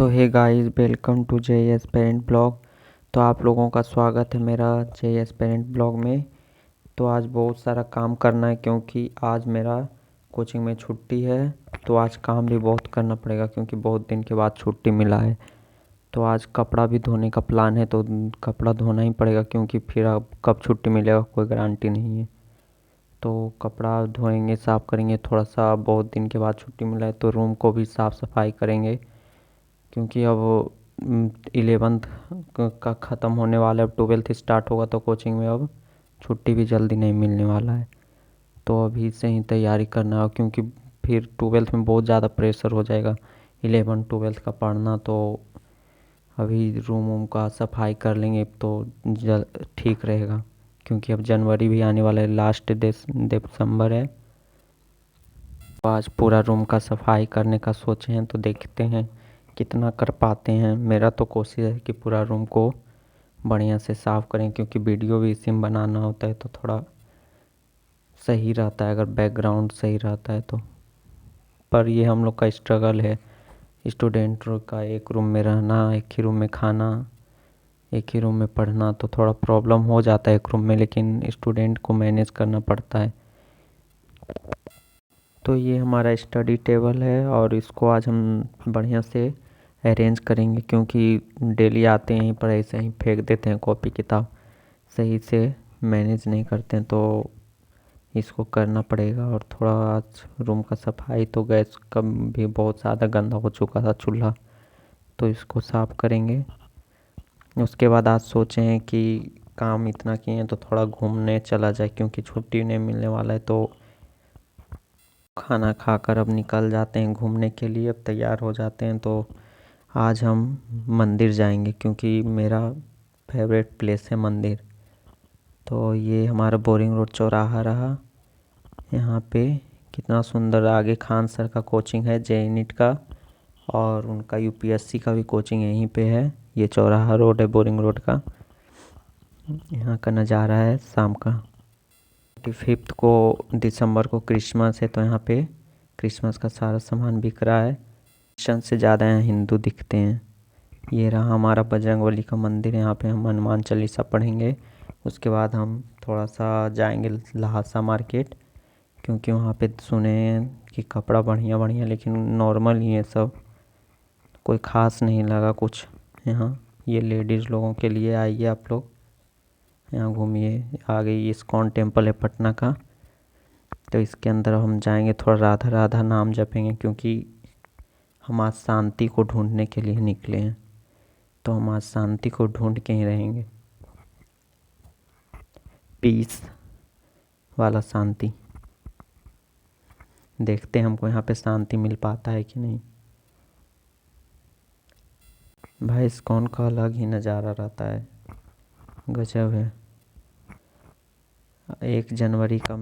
तो hey guys, welcome to J S parent blog. तो आप लोगों का स्वागत है मेरा जे एस पेरेंट ब्लॉग में। तो आज बहुत सारा काम करना है क्योंकि आज मेरा कोचिंग में छुट्टी है। तो आज काम भी बहुत करना पड़ेगा क्योंकि बहुत दिन के बाद छुट्टी मिला है। तो आज कपड़ा भी धोने का प्लान है, तो कपड़ा धोना ही पड़ेगा क्योंकि फिर अब कब छुट्टी मिलेगा कोई गारंटी नहीं है। तो कपड़ा धोएंगे, साफ़ करेंगे। थोड़ा सा बहुत दिन के बाद छुट्टी मिला है तो रूम को भी साफ़ सफाई करेंगे क्योंकि अब 11th का ख़त्म होने वाला है। अब 12th स्टार्ट होगा तो कोचिंग में अब छुट्टी भी जल्दी नहीं मिलने वाला है। तो अभी से ही तैयारी करना है क्योंकि फिर 12th में बहुत ज़्यादा प्रेशर हो जाएगा 11 12th का पढ़ना। तो अभी रूम वूम का सफाई कर लेंगे तो ठीक रहेगा क्योंकि अब जनवरी भी आने वाला है, लास्ट दिसंबर है। तो आज पूरा रूम का सफाई करने का सोचे हैं, तो देखते हैं कितना कर पाते हैं। मेरा तो कोशिश है कि पूरा रूम को बढ़िया से साफ़ करें क्योंकि वीडियो भी इसी में बनाना होता है तो थोड़ा सही रहता है अगर बैकग्राउंड सही रहता है तो। पर ये हम लोग का स्ट्रगल है स्टूडेंट का, एक रूम में रहना, एक ही रूम में खाना, एक ही रूम में पढ़ना। तो थोड़ा प्रॉब्लम हो जाता है एक रूम में, लेकिन स्टूडेंट को मैनेज करना पड़ता है। तो ये हमारा स्टडी टेबल है और इसको आज हम बढ़िया से अरेंज करेंगे क्योंकि डेली आते हैं यहीं पर ऐसे ही फेंक देते हैं कॉपी किताब, सही से मैनेज नहीं करते हैं। तो इसको करना पड़ेगा। और थोड़ा आज रूम का सफाई, तो गैस का भी बहुत ज़्यादा गंदा हो चुका था चूल्हा, तो इसको साफ़ करेंगे। उसके बाद आज सोचे हैं कि काम इतना किए हैं तो थोड़ा घूमने चला जाए क्योंकि छुट्टी नहीं मिलने वाला है। तो खाना खाकर अब निकल जाते हैं घूमने के लिए, अब तैयार हो जाते हैं। तो आज हम मंदिर जाएंगे क्योंकि मेरा फेवरेट प्लेस है मंदिर। तो ये हमारा बोरिंग रोड चौराहा रहा। यहाँ पे कितना सुंदर, आगे खान सर का कोचिंग है जे नीट का, और उनका यूपीएससी का भी कोचिंग यहीं पे है। ये चौराहा रोड है बोरिंग रोड का। यहाँ का नज़ारा है शाम का। 25 को दिसंबर को क्रिसमस है तो यहाँ पे क्रिसमस का सारा सामान बिक रहा है। क्रिश्चियन से ज़्यादा यहाँ हिंदू दिखते हैं। ये रहा हमारा बजरंगबली का मंदिर। यहाँ पे हम हनुमान चालीसा पढ़ेंगे। उसके बाद हम थोड़ा सा जाएंगे लहासा मार्केट क्योंकि वहाँ पे सुने हैं कि कपड़ा बढ़िया बढ़िया, लेकिन नॉर्मल ही है सब, कोई ख़ास नहीं लगा कुछ यहाँ। ये लेडीज़ लोगों के लिए आइए आप लोग, यहाँ घूमिए। आगे ये इस्कॉन टेम्पल है पटना का, तो इसके अंदर हम जाएंगे, थोड़ा राधा राधा नाम जपेंगे क्योंकि हम आज शांति को ढूंढने के लिए निकले हैं। तो हम आज शांति को ढूंढ के ही रहेंगे, पीस वाला शांति। देखते हैं हमको यहाँ पे शांति मिल पाता है कि नहीं। भाई इस्कॉन का अलग ही नज़ारा रहता है, गजब है। 1 जनवरी का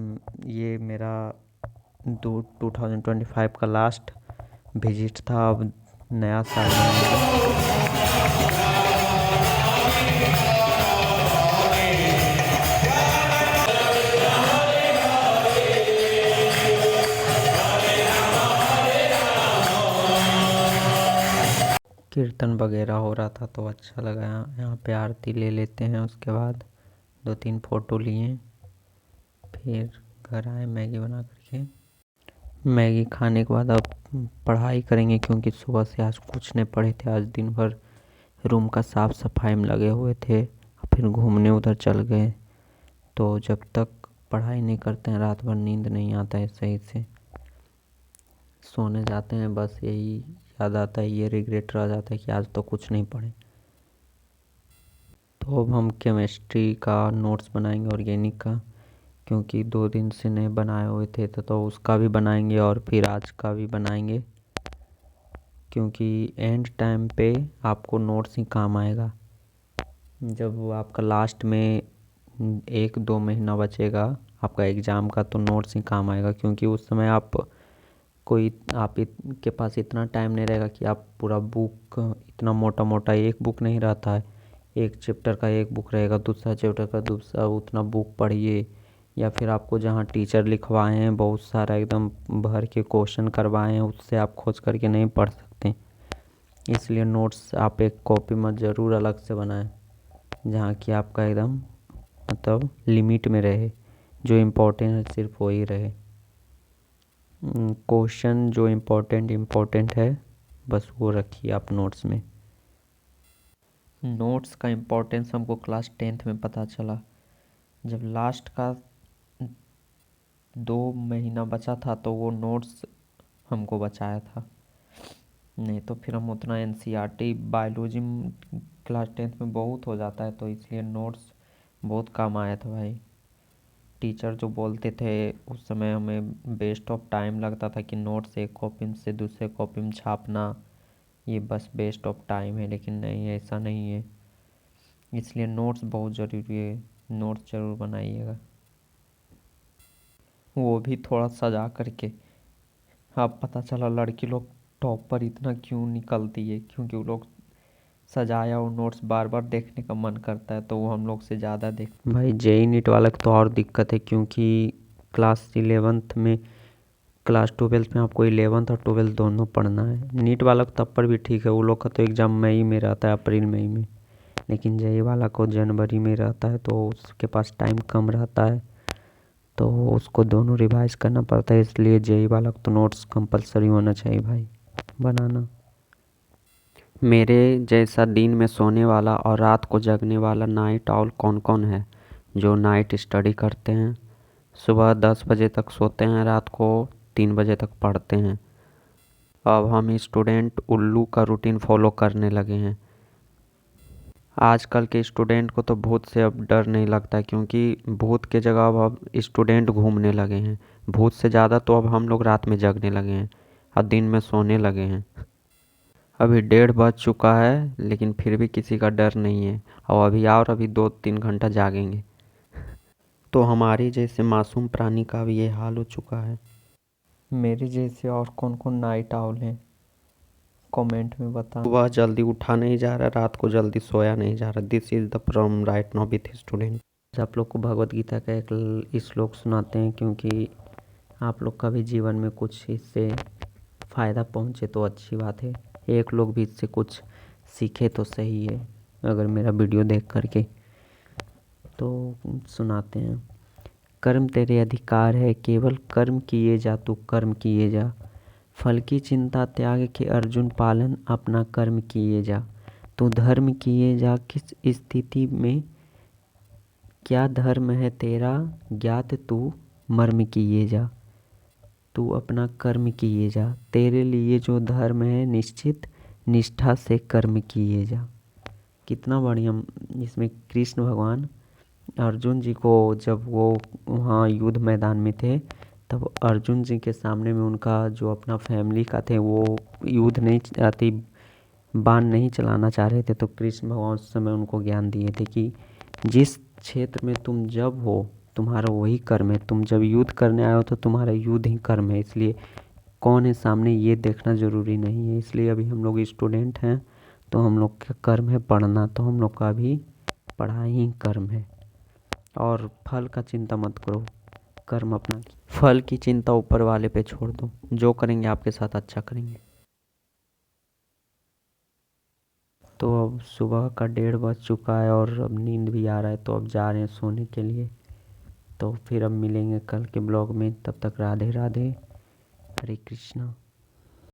ये मेरा 2025 का लास्ट विजिट था। अब नया साल कीर्तन वगैरह हो रहा था तो अच्छा लगा। यहाँ पे आरती ले लेते हैं। उसके बाद 2 3 फ़ोटो लिए, फिर घर आए मैगी बना करके। मैगी खाने के बाद अब पढ़ाई करेंगे क्योंकि सुबह से आज कुछ नहीं पढ़े थे। आज दिन भर रूम का साफ़ सफाई में लगे हुए थे, फिर घूमने उधर चल गए। तो जब तक पढ़ाई नहीं करते हैं रात भर नींद नहीं आता है सही से, सोने जाते हैं। बस यही याद आता है, ये रिग्रेट रह जाता है कि आज तो कुछ नहीं पढ़े। तो अब हम केमिस्ट्री का नोट्स बनाएंगे ऑर्गेनिक का, क्योंकि 2 दिन से नहीं बनाए हुए थे तो उसका भी बनाएंगे और फिर आज का भी बनाएंगे क्योंकि एंड टाइम पे आपको नोट्स ही काम आएगा। जब वो आपका लास्ट में 1 2 महीना बचेगा आपका एग्ज़ाम का, तो नोट्स ही काम आएगा क्योंकि उस समय के पास इतना टाइम नहीं रहेगा कि आप पूरा बुक, इतना मोटा मोटा एक बुक नहीं रहता है। एक चैप्टर का एक बुक रहेगा, दूसरा चैप्टर का दूसरा, उतना बुक पढ़िए। या फिर आपको जहाँ टीचर लिखवाए हैं बहुत सारा एकदम भर के क्वेश्चन करवाए हैं, उससे आप खोज करके नहीं पढ़ सकते। इसलिए नोट्स आप एक कॉपी में ज़रूर अलग से बनाएं, जहाँ कि आपका एकदम मतलब लिमिट में रहे, जो इम्पोर्टेंट है सिर्फ वही रहे। क्वेश्चन जो इम्पोर्टेंट है बस वो रखिए आप नोट्स में। नोट्स का इम्पोर्टेंस हमको क्लास 10th में पता चला, जब लास्ट का 2 महीना बचा था तो वो नोट्स हमको बचाया था। नहीं तो फिर हम उतना NCERT बायोलॉजी क्लास 10th में बहुत हो जाता है, तो इसलिए नोट्स बहुत काम आया था भाई। टीचर जो बोलते थे उस समय हमें वेस्ट ऑफ टाइम लगता था कि नोट्स एक कॉपी से दूसरे कॉपी में छापना ये बस वेस्ट ऑफ टाइम है, लेकिन नहीं, ऐसा नहीं है। इसलिए नोट्स बहुत ज़रूरी है, नोट्स ज़रूर बनाइएगा, वो भी थोड़ा सजा करके। अब पता चला लड़की लोग टॉप पर इतना क्यों निकलती है, क्योंकि वो लोग सजाया और नोट्स बार बार देखने का मन करता है, तो वो हम लोग से ज़्यादा देख। भाई JEE नीट वाला तो और दिक्कत है, क्योंकि क्लास 11th में क्लास 12th में आपको 11th और 12th दोनों पढ़ना है। नीट वाला तब पर भी ठीक है, वो लोग का तो एग्ज़ाम मई में रहता है, अप्रैल मई में, लेकिन JEE वाला को जनवरी में रहता है, तो उसके पास टाइम कम रहता है, तो उसको दोनों रिवाइज करना पड़ता है। इसलिए JEE वाला तो नोट्स कंपलसरी होना चाहिए भाई बनाना। मेरे जैसा दिन में सोने वाला और रात को जगने वाला नाइट आउल कौन कौन है? जो नाइट स्टडी करते हैं, सुबह 10 बजे तक सोते हैं, रात को 3 बजे तक पढ़ते हैं। अब हम स्टूडेंट उल्लू का रूटीन फॉलो करने लगे हैं। आजकल के स्टूडेंट को तो भूत से अब डर नहीं लगता, क्योंकि भूत के जगह अब स्टूडेंट घूमने लगे हैं। भूत से ज़्यादा तो अब हम लोग रात में जगने लगे हैं और दिन में सोने लगे हैं। अभी 1:30 बज चुका है, लेकिन फिर भी किसी का डर नहीं है, और अभी 2-3 घंटा जागेंगे। तो हमारे जैसे मासूम प्राणी का भी ये हाल हो चुका है। मेरे जैसे और कौन कौन नाइट आउल हैं कमेंट में बता। सुबह जल्दी उठा नहीं जा रहा, रात को जल्दी सोया नहीं जा रहा। This is the problem right now with student. आप लोग को भगवत गीता का एक श्लोक सुनाते हैं, क्योंकि आप लोग का भी जीवन में कुछ इससे फ़ायदा पहुँचे तो अच्छी बात है, एक लोग भी इससे कुछ सीखे तो सही है। अगर मेरा वीडियो देख करके तो सुनाते हैं। कर्म तेरे अधिकार है, केवल कर्म किए जा, तू कर्म किए जा। फल की चिंता त्याग के अर्जुन, पालन अपना कर्म किए जा। तू धर्म किए जा, किस स्थिति में क्या धर्म है तेरा, ज्ञात तू मर्म किए जा। तू अपना कर्म किए जा, तेरे लिए जो धर्म है निश्चित, निष्ठा से कर्म किए जा। कितना बढ़िया। इसमें कृष्ण भगवान अर्जुन जी को, जब वो वहाँ युद्ध मैदान में थे, तब अर्जुन जी के सामने में उनका जो अपना फैमिली का थे, वो युद्ध नहीं चाहती, बाण नहीं चलाना चाह रहे थे, तो कृष्ण भगवान उस समय उनको ज्ञान दिए थे कि जिस क्षेत्र में तुम जब हो तुम्हारा वही कर्म है, तुम जब युद्ध करने आए हो तो तुम्हारा युद्ध ही कर्म है। इसलिए कौन है सामने ये देखना ज़रूरी नहीं है। इसलिए अभी हम लोग स्टूडेंट हैं, तो हम लोग का कर्म है पढ़ना, तो हम लोग का भी पढ़ाई ही कर्म है। और फल का चिंता मत करो, कर्म अपना, फल की चिंता ऊपर वाले पे छोड़ दो, जो करेंगे आपके साथ अच्छा करेंगे। तो अब सुबह का 1:30 बज चुका है और अब नींद भी आ रहा है, तो अब जा रहे हैं सोने के लिए। तो फिर अब मिलेंगे कल के ब्लॉग में, तब तक राधे राधे, हरे कृष्णा।